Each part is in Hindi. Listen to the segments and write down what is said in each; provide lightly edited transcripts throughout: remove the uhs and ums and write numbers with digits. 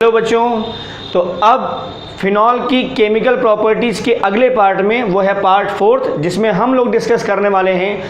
हेलो बच्चों, तो अब फिनॉल की केमिकल प्रॉपर्टीज़ के अगले पार्ट में, वो है पार्ट 4, जिसमें हम लोग डिस्कस करने वाले हैं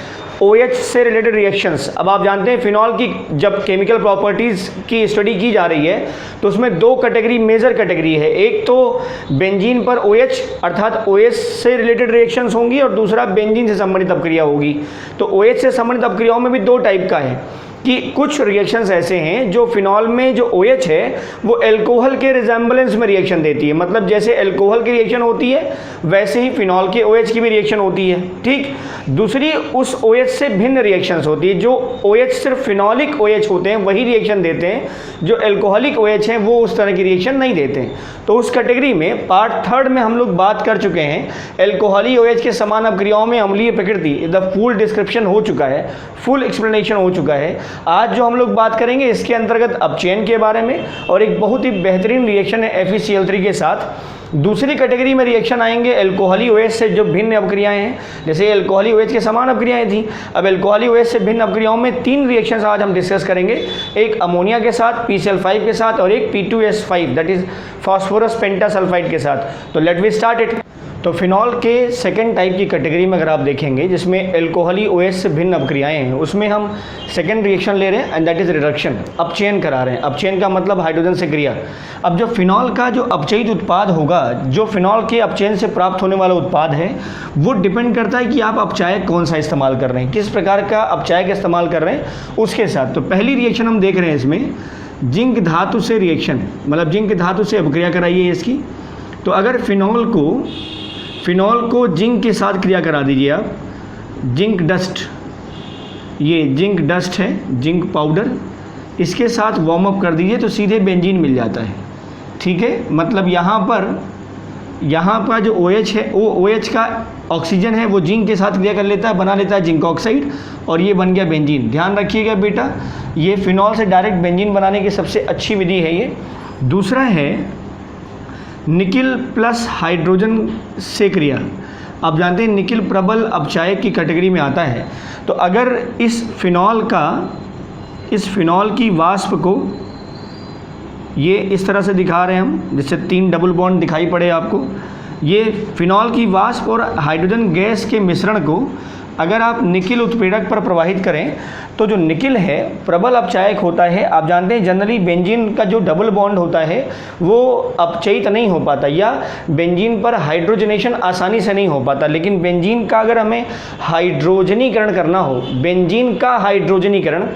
OH से रिलेटेड रिएक्शंस। अब आप जानते हैं फिनॉल की जब केमिकल प्रॉपर्टीज़ की स्टडी की जा रही है तो उसमें दो कैटेगरी, मेजर कैटेगरी है। एक तो बेंजीन पर OH अर्थात OH से रिलेटेड रिएक्शंस होंगी और दूसरा बेंजीन से संबंधित अपक्रिया होगी। तो OH से संबंधित अपक्रियाओं में भी दो टाइप का है कि कुछ रिएक्शंस ऐसे हैं जो फिनॉल में जो OH है वो एल्कोहल के रिजेंबलेंस में रिएक्शन देती है, मतलब जैसे एल्कोहल की रिएक्शन होती है वैसे ही फिनॉल के OH की भी रिएक्शन होती है। ठीक, दूसरी उस OH से भिन्न रिएक्शंस होती है। जो OH सिर्फ फिनॉलिक OH होते हैं वही रिएक्शन देते हैं, जो एल्कोहलिक OH हैं वो उस तरह की रिएक्शन नहीं देते हैं। तो उस कैटेगरी में पार्ट 3 में हम लोग बात कर चुके हैं एल्कोहली OH के समान अपक्रियाओं में अम्लीय प्रकृति, द फुल डिस्क्रिप्शन हो चुका है, फुल एक्सप्लेनेशन हो चुका है। आज जो हम लोग बात करेंगे इसके अंतर्गत अपचयन के बारे में, और एक बहुत ही बेहतरीन रिएक्शन है FeCl3 के साथ। दूसरी कैटेगरी में रिएक्शन आएंगे एल्कोहली OH से जो भिन्न अपक्रियाएं हैं, जैसे एल्कोहली OH के समान अपक्रियाएं थी। अब एल्कोहली OH से भिन्न अपक्रियाओं में 3 रिएक्शंस आज हम डिस्कस करेंगे, एक अमोनिया के साथ PCl5 के साथ और एक P2S5 दैट इज फास्फोरस पेंटासल्फाइड के साथ। तो लेट वी स्टार्ट इट। तो फिनॉल के सेकेंड टाइप की कैटेगरी में अगर आप देखेंगे जिसमें एल्कोहली OH से भिन्न अपक्रियाएं हैं, उसमें हम सेकेंड रिएक्शन ले रहे हैं एंड दैट इज रिडक्शन, अपचयन करा रहे हैं। अपचयन का मतलब हाइड्रोजन से क्रिया। अब जो फिनॉल का जो अपचयित उत्पाद होगा, जो फिनॉल के अपचयन से प्राप्त होने वाला उत्पाद है, वो डिपेंड करता है कि आप अपचायक कौन सा इस्तेमाल कर रहे हैं, किस प्रकार का अपचायक इस्तेमाल कर रहे हैं उसके साथ। तो पहली रिएक्शन हम देख रहे हैं इसमें जिंक धातु से रिएक्शन, मतलब जिंक धातु से अपक्रिया कराइए इसकी। तो अगर फिनॉल को जिंक के साथ क्रिया करा दीजिए आप, जिंक डस्ट, ये जिंक डस्ट है, जिंक पाउडर, इसके साथ वार्म अप कर दीजिए तो सीधे बेंजीन मिल जाता है। ठीक है, मतलब यहाँ पर जो OH है वो OH का ऑक्सीजन है वो जिंक के साथ क्रिया कर लेता है, बना लेता है जिंक ऑक्साइड, और ये बन गया बेंजीन। ध्यान रखिएगा बेटा, ये फिनॉल से डायरेक्ट बेंजीन बनाने की सबसे अच्छी विधि है ये। दूसरा है निकिल प्लस हाइड्रोजन से क्रिया। आप जानते हैं निकिल प्रबल अपचायक की कैटेगरी में आता है। तो अगर इस फिनॉल की वाष्प को ये इस तरह से दिखा रहे हैं हम, जिससे 3 डबल बॉन्ड दिखाई पड़े आपको, ये फिनॉल की वाष्प और हाइड्रोजन गैस के मिश्रण को अगर आप निकिल उत्प्रेरक पर प्रवाहित करें तो जो निकिल है प्रबल अपचायक होता है। आप जानते हैं जनरली बेंजीन का जो डबल बॉन्ड होता है वो अपचयित नहीं हो पाता, या बेंजीन पर हाइड्रोजनेशन आसानी से नहीं हो पाता। लेकिन बेंजीन का अगर हमें हाइड्रोजनीकरण करना हो, बेंजीन का हाइड्रोजनीकरण,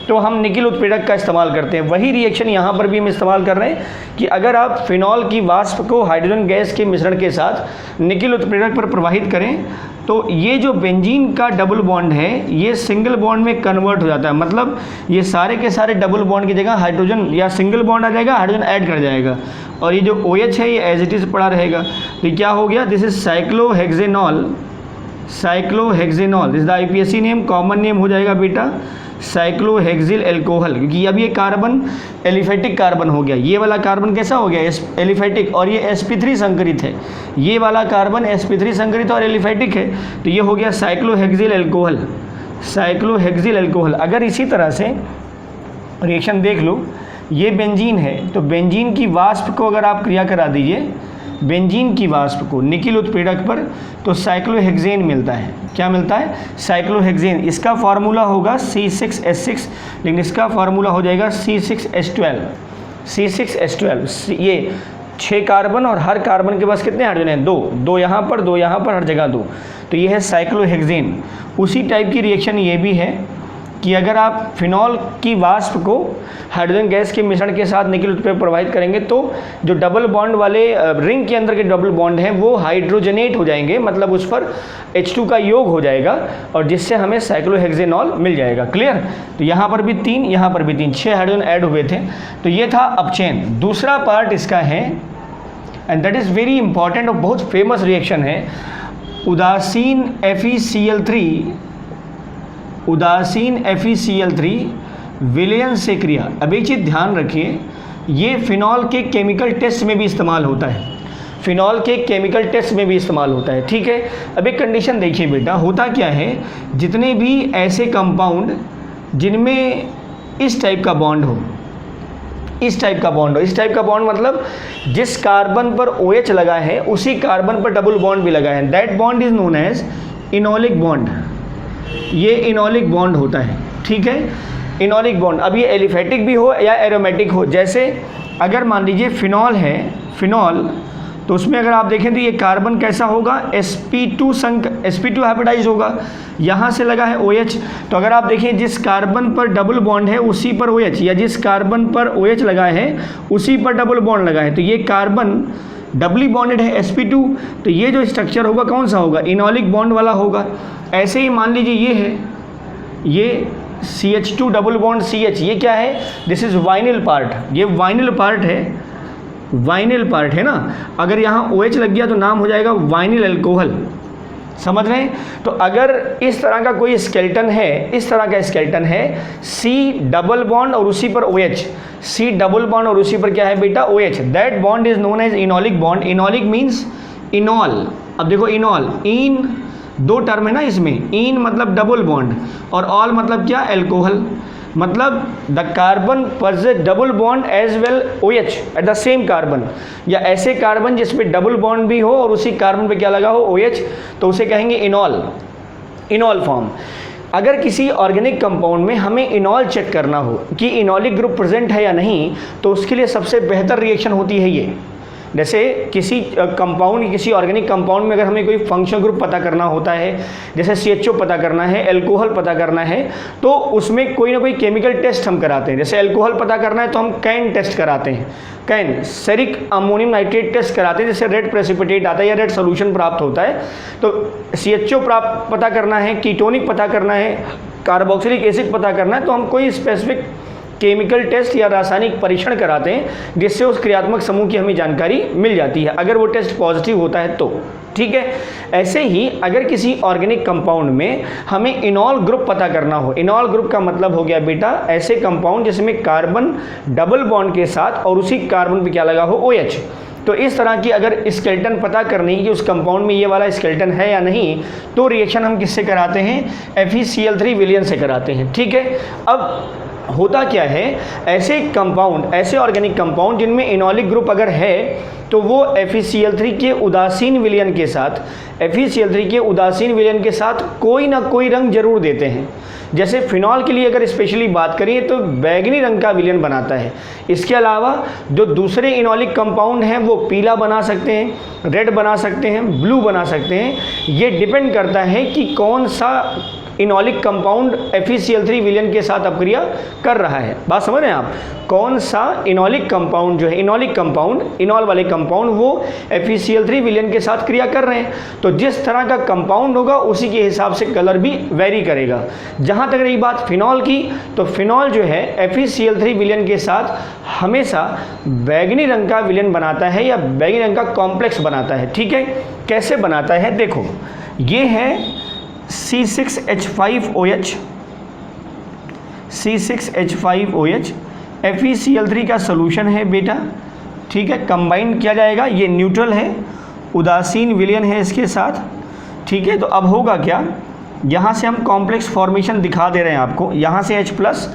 तो हम निकिल उत्प्रेरक का इस्तेमाल करते हैं। वही रिएक्शन यहाँ पर भी हम इस्तेमाल कर रहे हैं कि अगर आप फिनॉल की वाष्प को हाइड्रोजन गैस के मिश्रण के साथ निकिल उत्प्रेरक पर प्रवाहित करें तो ये जो बेंजीन का डबल बॉन्ड है ये सिंगल बॉन्ड में कन्वर्ट हो जाता है। मतलब ये सारे के सारे डबल बॉन्ड की जगह हाइड्रोजन या सिंगल बॉन्ड आ जाएगा, हाइड्रोजन ऐड कर जाएगा, और ये जो OH है ये एज इट इज़ पड़ा रहेगा। तो क्या हो गया, this is cyclohexanol, this the IPSC name, common name हो जाएगा बेटा साइक्लोहेक्सिल एल्कोहल, क्योंकि अब ये कार्बन एलिफेटिक कार्बन हो गया। ये वाला कार्बन कैसा हो गया, एलिफेटिक, और ये sp3 संकरित है। ये वाला कार्बन sp3 संकरित और एलिफेटिक है, तो ये हो गया साइक्लोहेक्सिल एल्कोहल। अगर इसी तरह से रिएक्शन देख लो, ये बेंजीन है, तो बेंजीन की वाष्प को अगर आप क्रिया करा दीजिए, बेंजीन की वाष्प को निकिल उत्प्रेरक पर, तो साइक्लोहेक्सेन मिलता है। क्या मिलता है, साइक्लोहेक्सेन। इसका फार्मूला होगा C6H6, लेकिन इसका फार्मूला हो जाएगा C6H12। ये 6 कार्बन और हर कार्बन के पास कितने हाइड्रोजन हैं, 2 यहाँ पर, 2 यहाँ पर, हर जगह 2। तो ये है साइक्लोहेक्सेन। उसी टाइप की रिएक्शन ये भी है कि अगर आप फिनॉल की वाष्प को हाइड्रोजन गैस के मिश्रण के साथ निकिल उत्प्रेरक प्रवाहित करेंगे तो जो डबल बॉन्ड वाले रिंग के अंदर के डबल बॉन्ड हैं वो हाइड्रोजनेट हो जाएंगे, मतलब उस पर H2 का योग हो जाएगा, और जिससे हमें साइक्लोहेक्सेनॉल मिल जाएगा। क्लियर। तो यहाँ पर भी 3, यहाँ पर भी 3, 6 हाइड्रोजन ऐड हुए थे। तो ये था अपचयन। दूसरा पार्ट इसका है and that is very important और बहुत फेमस रिएक्शन है, उदासीन FeCl3 विलयन से क्रिया। अब एक चीज़ ध्यान रखिए, ये फिनॉल के केमिकल टेस्ट में भी इस्तेमाल होता है, ठीक है। अब एक कंडीशन देखिए बेटा, होता क्या है, जितने भी ऐसे कंपाउंड जिनमें इस टाइप का बॉन्ड हो, इस टाइप का बॉन्ड हो। इस टाइप का बॉन्ड मतलब जिस कार्बन पर OH लगा है उसी कार्बन पर डबल बॉन्ड भी लगा है, that bond is known as enolic bond. ये इनोलिक बॉन्ड होता है, ठीक है, इनोलिक बॉन्ड। अब ये एलिफेटिक भी हो या एरोमेटिक हो, जैसे अगर मान लीजिए फिनॉल है, फिनॉल, तो उसमें अगर आप देखें तो ये कार्बन कैसा होगा, sp2 संक, sp2 हाइब्रिडाइज होगा, यहाँ से लगा है OH, तो अगर आप देखें जिस कार्बन पर डबल बॉन्ड है उसी पर OH, या जिस कार्बन पर OH लगा है उसी पर डबल बॉन्ड लगा है, तो ये कार्बन डबली बॉन्डेड है sp2, तो ये जो स्ट्रक्चर होगा कौन सा होगा, इनोलिक बॉन्ड वाला होगा। ऐसे ही मान लीजिए ये है, ये CH2 डबल बॉन्ड CH, ये क्या है, दिस इज वाइनिल पार्ट, ये वाइनिल पार्ट है, वाइनिल पार्ट है ना। अगर यहाँ OH लग गया तो नाम हो जाएगा वाइनिल अल्कोहल, समझ रहे हैं। तो अगर इस तरह का कोई स्केलेटन है, इस तरह का स्केलेटन है, C डबल बॉन्ड और उसी पर OH, C डबल बॉन्ड और उसी पर क्या है बेटा OH, that bond is known as enolic bond. Enolic means enol. अब देखो इनॉल, इन दो टर्म है ना इसमें, इन मतलब डबल बॉन्ड और ऑल मतलब क्या, एल्कोहल, मतलब the carbon possesses double bond as well OH at the same carbon, या ऐसे कार्बन जिसमें डबल बॉन्ड भी हो और उसी कार्बन पे क्या लगा हो OH, तो उसे कहेंगे इनॉल, इनॉल फॉर्म। अगर किसी ऑर्गेनिक कंपाउंड में हमें इनॉल चेक करना हो कि इनॉलिक ग्रुप प्रेजेंट है या नहीं, तो उसके लिए सबसे बेहतर रिएक्शन होती है ये। जैसे किसी कंपाउंड, किसी ऑर्गेनिक कंपाउंड में अगर हमें कोई फंक्शनल ग्रुप पता करना होता है, जैसे CHO पता करना है, अल्कोहल पता करना है, तो उसमें कोई ना कोई केमिकल टेस्ट हम कराते हैं। जैसे अल्कोहल पता करना है तो हम कैन टेस्ट कराते हैं, CAN ceric ammonium nitrate test कराते हैं, जिससे रेड प्रेसिपिटेट आता है या रेड सोल्यूशन प्राप्त होता है। तो CHO पता करना है, कीटोनिक पता करना है, कार्बोक्सिलिक एसिड पता करना है, तो हम कोई स्पेसिफिक केमिकल टेस्ट या रासायनिक परीक्षण कराते हैं, जिससे उस क्रियात्मक समूह की हमें जानकारी मिल जाती है, अगर वो टेस्ट पॉजिटिव होता है तो, ठीक है। ऐसे ही अगर किसी ऑर्गेनिक कंपाउंड में हमें इनॉल ग्रुप पता करना हो, इनॉल ग्रुप का मतलब हो गया बेटा ऐसे कंपाउंड जिसमें कार्बन डबल बॉन्ड के साथ और उसी कार्बन पे क्या लगा हो OH, तो इस तरह की अगर स्केलेटन पता करनी कि उस कंपाउंड में ये वाला स्केलेटन है या नहीं, तो रिएक्शन हम किससे कराते हैं, FeCl3 विलयन से कराते हैं, ठीक है। अब होता क्या है, ऐसे कंपाउंड, ऐसे ऑर्गेनिक कंपाउंड जिनमें इनॉलिक ग्रुप अगर है, तो वो FeCl3 के उदासीन विलयन के साथ, FeCl3 के उदासीन विलयन के साथ कोई ना कोई रंग जरूर देते हैं। जैसे फिनॉल के लिए अगर स्पेशली बात करें तो बैगनी रंग का विलयन बनाता है। इसके अलावा जो दूसरे इनॉलिक कंपाउंड हैं वो पीला बना सकते हैं, रेड बना सकते हैं, ब्लू बना सकते हैं। ये डिपेंड करता है कि कौन सा इनॉलिक कंपाउंड FeCl3 विलयन के साथ अपक्रिया कर रहा है। बात समझ रहे हैं आप, कौन सा इनॉलिक कंपाउंड जो है, इनॉलिक कंपाउंड, इनॉल वाले कंपाउंड वो FeCl3 विलयन के साथ क्रिया कर रहे हैं, तो जिस तरह का कंपाउंड होगा उसी के हिसाब से कलर भी वेरी करेगा। जहाँ तक रही बात फिनॉल की, तो फिनॉल जो है FeCl3 विलयन के साथ हमेशा बैगनी रंग का विलयन बनाता है या बैगनी रंग का कॉम्प्लेक्स बनाता है, ठीक है। कैसे बनाता है, देखो ये है C6H5OH, C6H5OH FeCl3 का सोल्यूशन है बेटा, ठीक है। कंबाइन किया जाएगा, ये न्यूट्रल है, उदासीन विलयन है इसके साथ, ठीक है। तो अब होगा क्या, यहाँ से हम कॉम्प्लेक्स फॉर्मेशन दिखा दे रहे हैं आपको, यहाँ से H+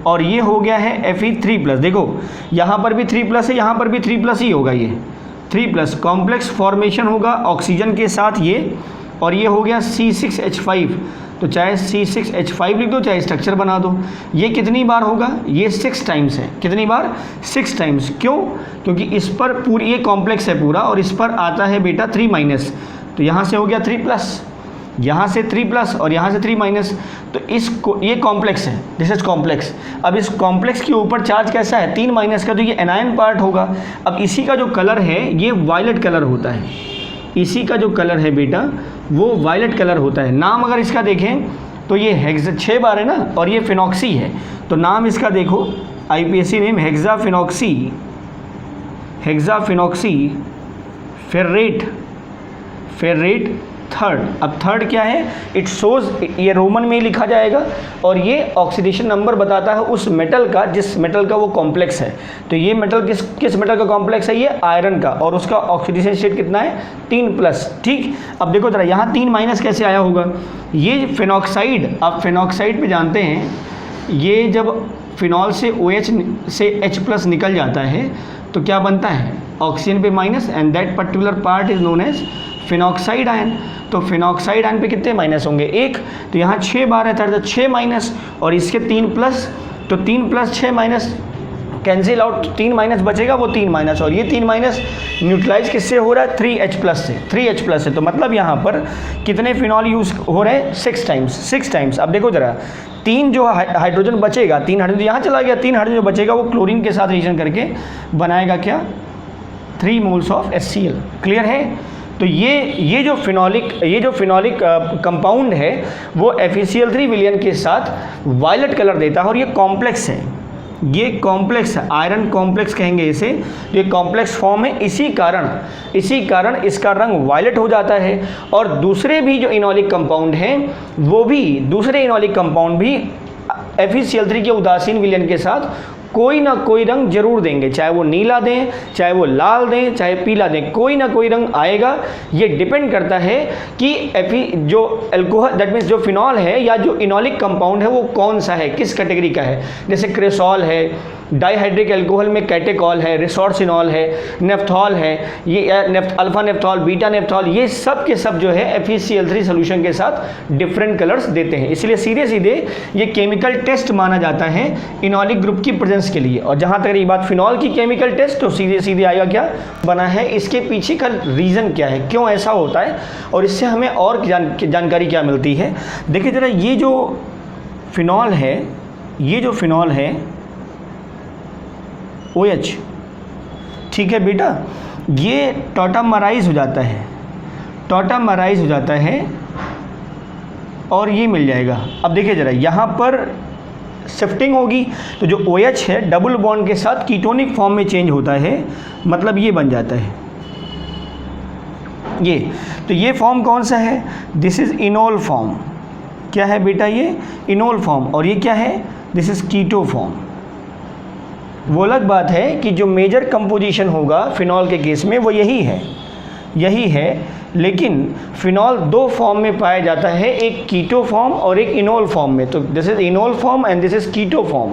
और ये हो गया है Fe3+। देखो यहाँ पर भी 3+ है, यहाँ पर भी 3+ ही होगा, ये 3+ कॉम्प्लेक्स फॉर्मेशन होगा ऑक्सीजन के साथ ये, और ये हो गया C6H5। तो चाहे C6H5 लिख दो, चाहे स्ट्रक्चर बना दो। ये कितनी बार होगा, ये 6 टाइम्स है। कितनी बार, 6 टाइम्स। क्यों, क्योंकि इस पर पूरी ये कॉम्प्लेक्स है पूरा और इस पर आता है बेटा 3-, तो यहाँ से हो गया 3+, यहाँ से 3+ और यहाँ से 3-, तो इसको, ये कॉम्प्लेक्स है, दिस इज कॉम्प्लेक्स। अब इस कॉम्प्लेक्स के ऊपर चार्ज कैसा है, 3- का, तो ये एनायन पार्ट होगा। अब इसी का जो कलर है ये वायलेट कलर होता है, इसी का जो कलर है बेटा वो वायलेट कलर होता है। नाम अगर इसका देखें तो ये हेक्सा 6 बार है ना, और ये फिनॉक्सी है, तो नाम इसका देखो IPSC name hexaphenoxy, hexaphenoxy ferrate, ferrate third. अब थर्ड क्या है, इट शोज, ये रोमन में ही लिखा जाएगा और ये ऑक्सीडेशन नंबर बताता है उस मेटल का जिस मेटल का वो कॉम्प्लेक्स है। तो ये मेटल किस मेटल का कॉम्प्लेक्स है, ये आयरन का, और उसका ऑक्सीडेशन स्टेट कितना है, 3+, ठीक। अब देखो जरा यहाँ 3- कैसे आया होगा, ये फिनॉक्साइड, आप फिनॉक्साइड पे जानते हैं, ये जब फिनॉल से OH से H+ निकल जाता है तो क्या बनता है, ऑक्सीजन पे minus, and that particular part is known as phenoxide ion. तो फिनॉक्साइड आयन पे कितने माइनस होंगे, 1, तो यहाँ 6 बार है तो 6 माइनस, और इसके 3+, तो 3 + 6 माइनस कैंसिल आउट, 3 माइनस बचेगा, वो 3 माइनस, और ये 3 माइनस न्यूट्रलाइज किससे हो रहा है, 3H+ से, 3H+ से। तो मतलब यहाँ पर कितने फिनॉल यूज़ हो रहे हैं, 6 टाइम्स। अब देखो जरा, 3 जो हाइड्रोजन बचेगा, 3 हाइड्रोजन यहाँ चला गया, 3 हाइड्रोजन जो बचेगा वो क्लोरीन के साथ रिएक्शन करके बनाएगा क्या, 3 मोल्स ऑफ HCl। क्लियर है। तो ये जो फिनॉलिक कंपाउंड है वो FeCl3 विलयन के साथ वायलेट कलर देता है, और ये कॉम्प्लेक्स है, ये कॉम्प्लेक्स है, आयरन कॉम्प्लेक्स कहेंगे इसे। ये कॉम्प्लेक्स फॉर्म है, इसी कारण इसका रंग वायलेट हो जाता है। और दूसरे भी जो इनॉलिक कंपाउंड हैं वो भी, दूसरे इनॉलिक कंपाउंड भी FeCl3 के उदासीन विलयन के साथ कोई ना कोई रंग जरूर देंगे, चाहे वो नीला दें, चाहे वो लाल दें, चाहे पीला दें, कोई ना कोई रंग आएगा। ये डिपेंड करता है कि जो अल्कोहल, दैट मीन्स जो फिनॉल है या जो इनॉलिक कंपाउंड है वो कौन सा है, किस कैटेगरी का है। जैसे क्रेसॉल है, डाइहाइड्रिक अल्कोहल में कैटेकॉल है, रिसोर्सिनॉल है, नेफ्थॉल है, ये अल्फा नेफ्थॉल, बीटा नेफ्थॉल, ये सब के सब जो है FeCl3 सोल्यूशन के साथ डिफरेंट कलर्स देते हैं। इसलिए सीधे ये केमिकल टेस्ट माना जाता है इनॉलिक ग्रुप की प्रेजेंस के लिए। और जहाँ तक रही बात फिनॉल की केमिकल टेस्ट, तो सीधे आएगा क्या बना है, इसके पीछे का रीज़न क्या है, क्यों ऐसा होता है, और इससे हमें और जानकारी क्या मिलती है। देखिए जरा, ये जो फिनॉल है OH, ठीक है बेटा, ये टॉटामराइज हो जाता है और ये मिल जाएगा। अब देखिए ज़रा, यहाँ पर शिफ्टिंग होगी तो जो OH है डबल बॉन्ड के साथ कीटोनिक फॉर्म में चेंज होता है, मतलब ये बन जाता है ये। तो ये फॉर्म कौन सा है, दिस इज़ इनोल फॉर्म। क्या है बेटा, ये इनोल फॉर्म। और ये क्या है, दिस इज़ कीटो फॉर्म। वो अलग बात है कि जो मेजर कंपोजिशन होगा फिनॉल के केस में वो यही है, लेकिन फिनॉल 2 फॉर्म में पाया जाता है, एक कीटो फॉर्म और एक इनोल फॉर्म में। तो this is enol form and this is keto form.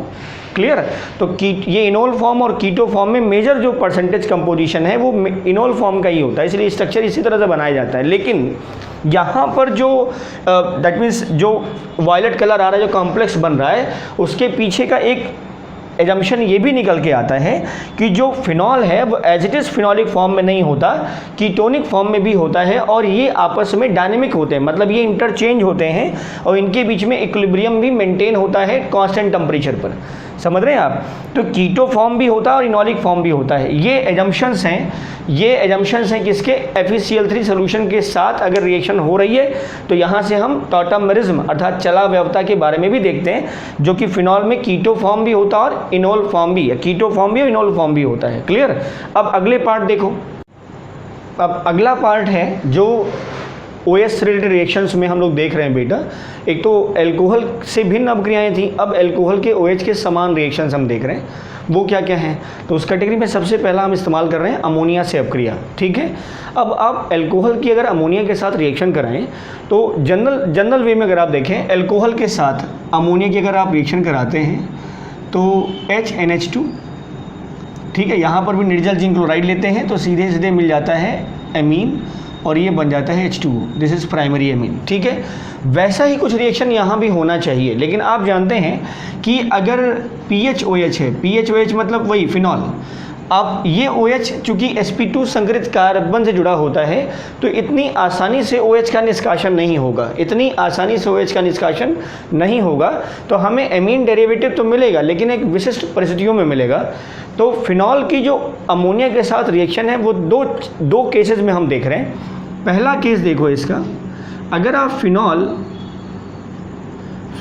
Clear. तो ये इनोल फॉर्म और कीटो फॉर्म में मेजर जो परसेंटेज कंपोजिशन है वो इनोल फॉर्म का ही होता है, इसलिए स्ट्रक्चर इसी तरह से बनाया जाता है। लेकिन यहाँ पर जो दैट मीन्स जो वायलेट कलर आ रहा है, जो कॉम्प्लेक्स बन रहा है, उसके पीछे का एक एजम्पशन ये भी निकल के आता है कि जो फिनॉल है वो as it is phenolic form में नहीं होता, कीटोनिक फॉर्म में भी होता है, और ये आपस में डायनेमिक होते हैं, मतलब ये इंटरचेंज होते हैं और इनके बीच में इक्विलिब्रियम भी मेंटेन होता है कांस्टेंट टेम्परेचर पर। समझ रहे हैं आप। तो कीटो फॉर्म भी होता है और इनॉलिक फॉर्म भी होता है। ये एजम्पशंस हैं किसके, FeCl3 सोल्यूशन के साथ अगर रिएक्शन हो रही है तो यहाँ से हम टॉटामरिज्म अर्थात चलाव्यवता के बारे में भी देखते हैं, जो कि फिनॉल में कीटो फॉर्म भी होता है और इनोल फॉर्म भी है, कीटो फॉर्म भी और इनोल फॉर्म भी होता है। क्लियर। अब अगले पार्ट देखो, अब अगला पार्ट है जो OH से रिलेटेड रिएक्शंस में हम लोग देख रहे हैं बेटा। एक तो अल्कोहल से भिन्न अपक्रियाएं थी, अब अल्कोहल के OH के समान रिएक्शंस हम देख रहे हैं, वो क्या क्या हैं। तो उस कैटेगरी में सबसे पहला हम इस्तेमाल कर रहे हैं अमोनिया से अपक्रिया। ठीक है। अब आप अल्कोहल की अगर अमोनिया के साथ रिएक्शन कराएं तो जनरल वे में अगर आप देखें, अल्कोहल के साथ अमोनिया की अगर आप रिएक्शन कराते हैं तो HNH2, ठीक है, यहाँ पर भी निर्जल जिंक क्लोराइड लेते हैं तो सीधे मिल जाता है एमीन और ये बन जाता है H2O, this is primary amine. ठीक है। वैसा ही कुछ रिएक्शन यहाँ भी होना चाहिए, लेकिन आप जानते हैं कि अगर PHOH है, PHOH मतलब वही फिनॉल, अब ये OH चूँकि sp2 संग्रहित कार्बन से जुड़ा होता है तो इतनी आसानी से OH का निष्कासन नहीं होगा, तो हमें एमीन डेरिवेटिव तो मिलेगा लेकिन एक विशिष्ट परिस्थितियों में मिलेगा। तो फिनॉल की जो अमोनिया के साथ रिएक्शन है वो दो केसेस में हम देख रहे हैं। पहला केस देखो इसका, अगर आप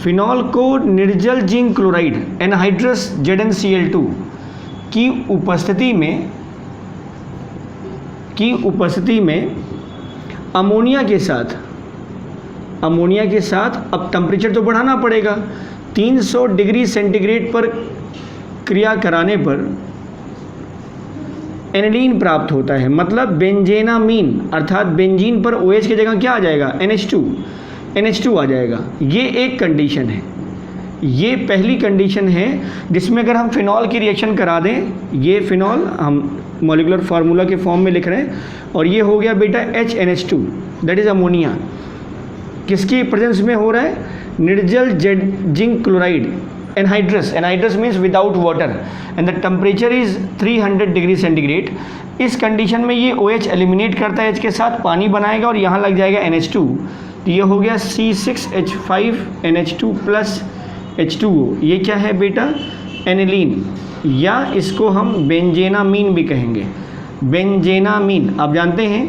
फिनॉल को निर्जल जिंक क्लोराइड एनहाइड्रस ZnCl2 की उपस्थिति में अमोनिया के साथ अब टेम्परेचर तो बढ़ाना पड़ेगा, 300 डिग्री सेंटीग्रेड पर क्रिया कराने पर एनिलीन प्राप्त होता है, मतलब बेंजेनामीन, अर्थात बेंजीन पर OH की जगह क्या आ जाएगा, NH2 आ जाएगा। ये एक कंडीशन है, ये पहली कंडीशन है जिसमें अगर हम फिनॉल की रिएक्शन करा दें, ये फिनॉल हम मॉलिक्यूलर फार्मूला के फॉर्म में लिख रहे हैं, और ये हो गया बेटा HNH2, दैट इज़ अमोनिया। किसकी प्रेजेंस में हो रहा है? निर्जल zinc chloride, anhydrous. Anhydrous means without water and the temperature is 300 degree centigrade. इस कंडीशन में ये OH एलिमिनेट करता है H के साथ, पानी बनाएगा और यहाँ लग जाएगा NH2, तो ये हो गया C6H5NH2 प्लस H2O। ये क्या है बेटा? एनिलीन, या इसको हम बेंजेनामीन भी कहेंगे। बेंजेनामीन आप जानते हैं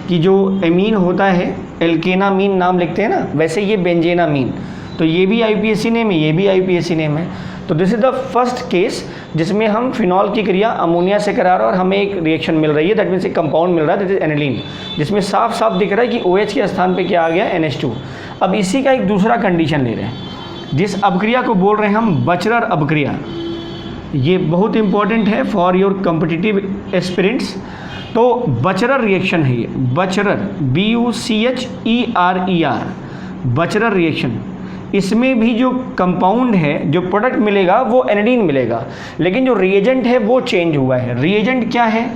कि जो एमीन होता है एल्केनामीन नाम लिखते हैं ना, वैसे ये बेंजेनामीन। तो ये भी IUPAC नेम है, ये भी IUPAC नेम है। तो this is the first case जिसमें हम फिनॉल की क्रिया अमोनिया से करा रहे हैं और हमें एक रिएक्शन मिल रही है, दैट मीन्स एक कंपाउंड मिल रहा है, दैट इज एनिलीन, जिसमें साफ साफ दिख रहा है कि OH के स्थान पे क्या आ गया? NH2। अब इसी का एक दूसरा कंडीशन ले रहे हैं, जिस अपक्रिया को बोल रहे हैं हम बचरर अपक्रिया। ये बहुत इंपॉर्टेंट है फॉर योर कॉम्पिटिटिव एस्पिरेंट्स। तो बचरर रिएक्शन है ये, बचरर BUCHERER, बचरर रिएक्शन। इसमें भी जो कंपाउंड है, जो प्रोडक्ट मिलेगा वो एनिलीन मिलेगा, लेकिन जो रिएजेंट है वो चेंज हुआ है। रिएजेंट क्या है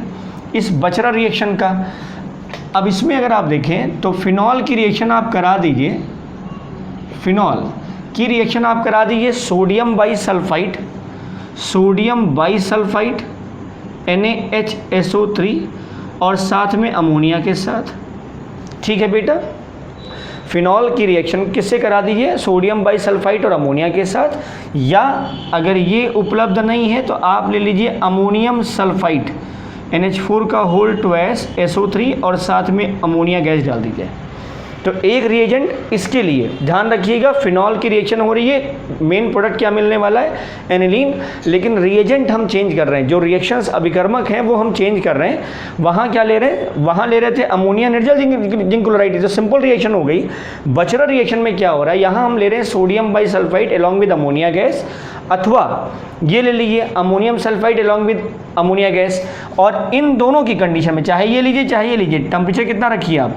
इस बचरर रिएक्शन का? अब इसमें अगर आप देखें तो फिनॉल की रिएक्शन आप करा दीजिए, फिनॉल की रिएक्शन आप करा दीजिए सोडियम बाईसल्फाइड, सोडियम बाईसल्फाइड NaHSO3 और साथ में अमोनिया के साथ। ठीक है बेटा, फिनॉल की रिएक्शन किससे करा दीजिए? सोडियम बाईसल्फाइड और अमोनिया के साथ, या अगर ये उपलब्ध नहीं है तो आप ले लीजिए अमोनियम सल्फाइड NH4 का होल ट्वाइस SO3 और साथ में अमोनिया गैस डाल दीजिए। तो एक रिएजेंट इसके लिए ध्यान रखिएगा, फिनॉल की रिएक्शन हो रही है, मेन प्रोडक्ट क्या मिलने वाला है? एनिलीन, लेकिन रिएजेंट हम चेंज कर रहे हैं, जो रिएक्शंस अभिकर्मक हैं वो हम चेंज कर रहे हैं। वहाँ क्या ले रहे हैं? वहाँ ले रहे थे अमोनिया निर्जल जिंक क्लोराइड, जो सिंपल रिएक्शन हो गई। बचरर रिएक्शन में क्या हो रहा है? यहाँ हम ले रहे हैं sodium bisulphide along with ammonia gas, अथवा ये ले लीजिए ammonium sulphide along with ammonia gas. और इन दोनों की कंडीशन में चाहे ये लीजिए चाहे ये लीजिए, टेम्परेचर कितना रखिए आप?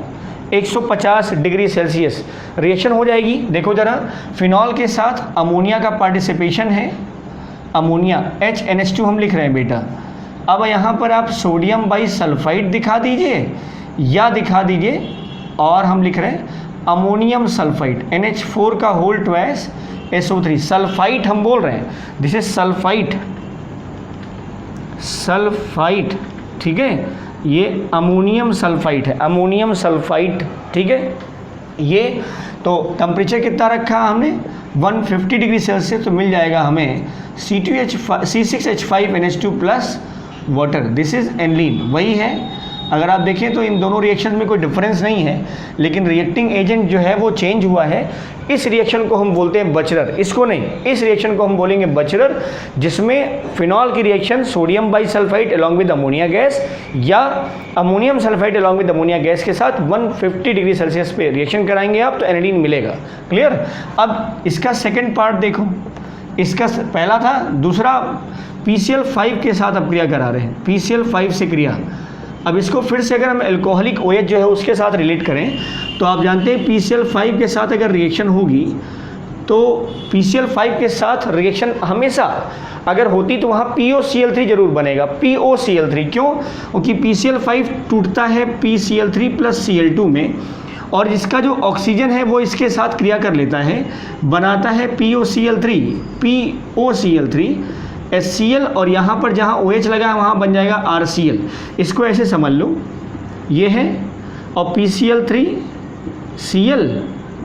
150 डिग्री सेल्सियस। रिएक्शन हो जाएगी। देखो जरा, फिनॉल के साथ अमोनिया का पार्टिसिपेशन है, अमोनिया HNH2 हम लिख रहे हैं बेटा। अब यहाँ पर आप सोडियम बाईसल्फाइड दिखा दीजिए या दिखा दीजिए, और हम लिख रहे हैं अमोनियम सल्फाइड NH4 का होल ट्वाइस SO3। सल्फाइड हम बोल रहे हैं, दिस इज सल्फाइड, सल्फाइड, ठीक है। ये अमोनियम सल्फाइड है, अमोनियम सल्फाइड, ठीक है। ये तो टेम्परेचर कितना रखा हमने? 150 डिग्री सेल्सियस। तो मिल जाएगा हमें C6H5NH2 plus water, this is aniline, वही है। अगर आप देखें तो इन दोनों रिएक्शन में कोई डिफरेंस नहीं है, लेकिन रिएक्टिंग एजेंट जो है वो चेंज हुआ है। इस रिएक्शन को हम बोलते हैं बचरर, इसको नहीं, इस रिएक्शन को हम बोलेंगे बचरर, जिसमें फिनॉल की reaction sodium bisulphide along with ammonia gas या ammonium sulphide along with ammonia gas के साथ 150 डिग्री सेल्सियस पे रिएक्शन कराएंगे आप, तो एनिलीन मिलेगा। क्लियर? अब इसका सेकेंड पार्ट देखो, इसका पहला था, दूसरा PCl5 के साथ अब क्रिया करा रहे हैं, PCl5 से क्रिया। अब इसको फिर से अगर हम अल्कोहलिक OH जो है उसके साथ रिलेट करें, तो आप जानते हैं PCl5 के साथ अगर रिएक्शन होगी तो PCl5 के साथ रिएक्शन हमेशा अगर होती तो वहाँ POCl3 जरूर बनेगा, POCl3। क्यों? क्योंकि PCl5 टूटता है PCl3 प्लस Cl2 में, और जिसका जो ऑक्सीजन है वो इसके साथ क्रिया कर लेता है, बनाता है POCl3 HCl, और यहाँ पर जहाँ OH लगा है वहाँ बन जाएगा RCl। इसको ऐसे समझ लो, ये है, और PCl3 Cl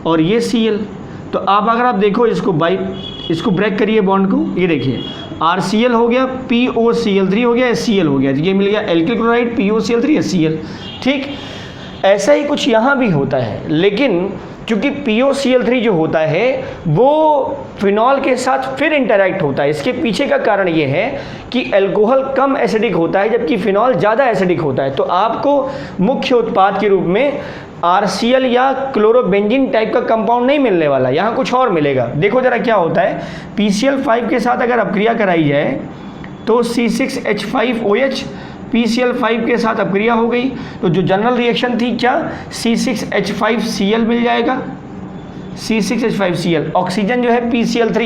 और ये Cl। तो आप अगर आप देखो इसको ब्रेक करिए बॉन्ड को, ये देखिए RCl हो गया, POCl3 हो गया, HCl हो गया, ये मिल गया एल्किल क्लोराइड POCl3 HCl। ठीक ऐसा ही कुछ यहाँ भी होता है, लेकिन क्योंकि POCl3 जो होता है वो फिनॉल के साथ फिर इंटरैक्ट होता है। इसके पीछे का कारण ये है कि अल्कोहल कम एसिडिक होता है जबकि फिनॉल ज़्यादा एसिडिक होता है। तो आपको मुख्य उत्पाद के रूप में RCl या क्लोरोबेंजीन टाइप का कंपाउंड नहीं मिलने वाला, यहाँ कुछ और मिलेगा। देखो जरा क्या होता है, PCl5 के साथ अगर अपक्रिया कराई जाए तो C6H5OH PCl5 के साथ अपक्रिया हो गई, तो जो जनरल रिएक्शन थी क्या, C6H5Cl मिल जाएगा, C6H5Cl, ऑक्सीजन जो है PCl3,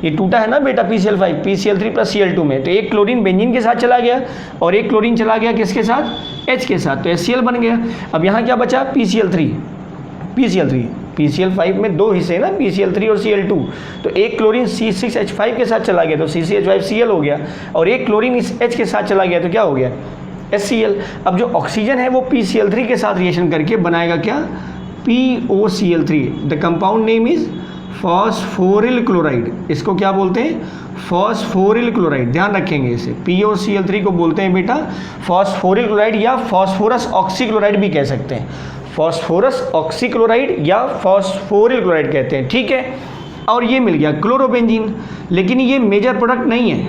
ये टूटा है ना बेटा PCl5, PCl3 प्लस Cl2 में, तो एक क्लोरीन बेंजीन के साथ चला गया और एक क्लोरीन चला गया किसके साथ, H के साथ, तो HCl बन गया। अब यहाँ क्या बचा, PCl3, PCl5 में दो हिस्से ना, PCl3 और Cl2, तो एक क्लोरीन C6H5 के साथ चला गया तो CCH5Cl हो गया, और एक क्लोरीन इस H के साथ चला गया तो क्या हो गया, HCl। अब जो ऑक्सीजन है वो PCl3 के साथ रिएक्शन करके बनाएगा क्या, POCl3। The compound name is phosphoryl chloride, इसको क्या बोलते हैं, फॉस्फोरिल क्लोराइड, ध्यान रखेंगे इसे, POCl3 को बोलते हैं बेटा फॉस्फोरिल क्लोराइड, या फॉस्फोरस ऑक्सीक्लोराइड भी कह सकते हैं, फॉस्फोरस ऑक्सीक्लोराइड या फॉस्फोरिल क्लोराइड कहते हैं, ठीक है। और ये मिल गया क्लोरोबेंजीन, लेकिन ये मेजर प्रोडक्ट नहीं है,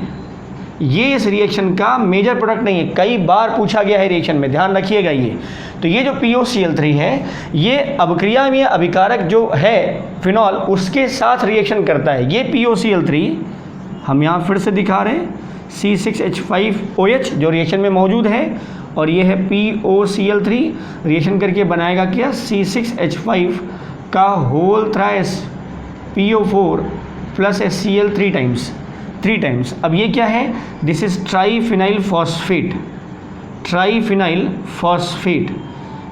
ये इस रिएक्शन का मेजर प्रोडक्ट नहीं है, कई बार पूछा गया है रिएक्शन में, ध्यान रखिएगा ये। तो ये जो POCl3 है ये अभिक्रिया में अभिकारक जो है फिनॉल उसके साथ रिएक्शन करता है। ये POCl3 हम यहाँ फिर से दिखा रहे हैं, C6H5OH जो रिएक्शन में मौजूद है, और ये है POCl3 रिएक्शन करके बनाएगा क्या, C6H5 का whole thrice PO4 plus HCl 3 times. अब ये क्या है, दिस इज ट्राईफिनाइल फॉस्फेट।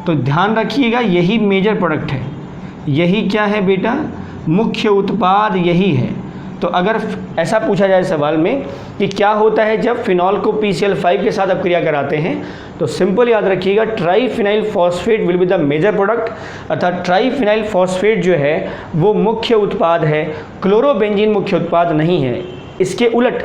तो ध्यान रखिएगा यही मेजर प्रोडक्ट है, यही क्या है बेटा, मुख्य उत्पाद यही है। तो अगर ऐसा पूछा जाए सवाल में कि क्या होता है जब फिनॉल को PCl5 के साथ अपक्रिया कराते हैं, तो सिंपल याद रखिएगा triphenyl phosphate will be the major product, अर्थात ट्राईफिनाइल फॉस्फेट जो है वो मुख्य उत्पाद है, क्लोरोबेंजीन मुख्य उत्पाद नहीं है। इसके उलट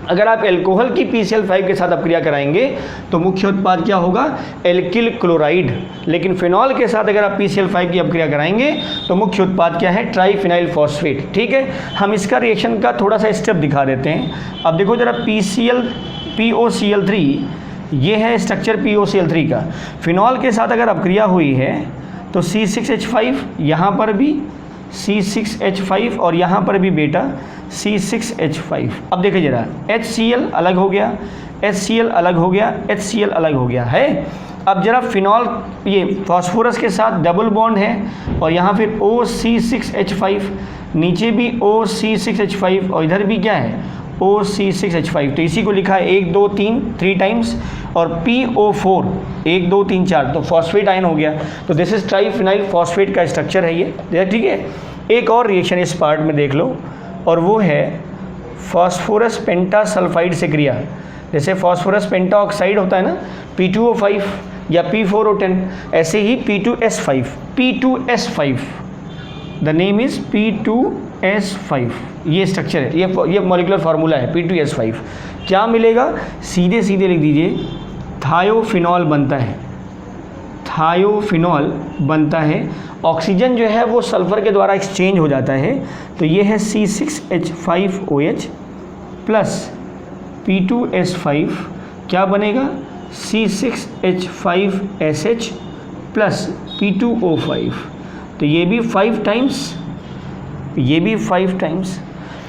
अगर आप एल्कोहल की PCl5 के साथ अपक्रिया कराएंगे तो मुख्य उत्पाद क्या होगा, एल्किल क्लोराइड, लेकिन फिनॉल के साथ अगर आप PCl5 की अपक्रिया कराएंगे तो मुख्य उत्पाद क्या है, ट्राईफिनाइल फॉस्फेट, ठीक है। हम इसका रिएक्शन का थोड़ा सा स्टेप दिखा देते हैं। अब देखो जरा POCl3, ये है स्ट्रक्चर POCl3 का, फिनॉल के साथ अगर अपक्रिया हुई है तो C6H5, यहाँ पर भी C6H5 और यहाँ पर भी बेटा C6H5। अब देखिए जरा HCl अलग हो गया, HCl अलग हो गया, HCl अलग हो गया है। अब जरा फिनॉल ये फॉस्फोरस के साथ डबल बॉन्ड है और यहाँ फिर OC6H5, नीचे भी OC6H5 और इधर भी क्या है OC6H5, तो इसी को लिखा है 1 2 3 टाइम्स, और PO4 1 2 3 4, तो फॉस्फेट आयन हो गया। तो दिस इज ट्राईफिनाइल फॉस्फेट का स्ट्रक्चर है ये, ठीक है। एक और रिएक्शन इस पार्ट में देख लो, और वो है फॉस्फोरस पेंटासल्फाइड से क्रिया। जैसे फॉस्फोरस पेंटा ऑक्साइड होता है ना P2O5 या P4O10, ऐसे ही P2S5, the name is P2S5, ये स्ट्रक्चर है, ये मॉलिक्यूलर फार्मूला है P2S5। क्या मिलेगा, सीधे लिख दीजिए, थायोफिनॉल बनता है, ऑक्सीजन जो है वो सल्फर के द्वारा एक्सचेंज हो जाता है, तो ये है C6H5OH प्लस P2S5, क्या बनेगा C6H5SH प्लस P2O5, तो ये भी 5 टाइम्स, ये भी 5 टाइम्स,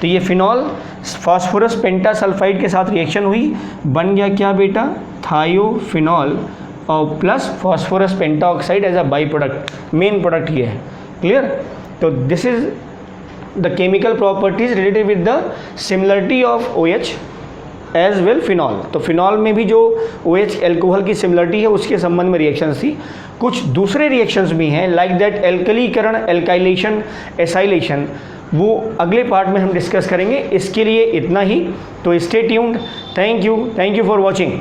तो ये फिनॉल फास्फोरस पेंटासल्फाइड के साथ रिएक्शन हुई, बन गया क्या बेटा, थायोफिनॉल और plus phosphorus pentoxide as a by product, main product ये है, क्लियर। तो this is the chemical properties related with the similarity of OH as well phenol. तो फिनॉल में भी जो OH एल्कोहल की सिमिलरिटी है उसके संबंध में रिएक्शंस थी। कुछ दूसरे रिएक्शंस भी हैं लाइक दैट एल्कलीकरण, एल्काइलेशन, एसाइलेशन, वो अगले पार्ट में हम डिस्कस करेंगे। इसके लिए इतना ही, तो stay tuned. Thank you for watching.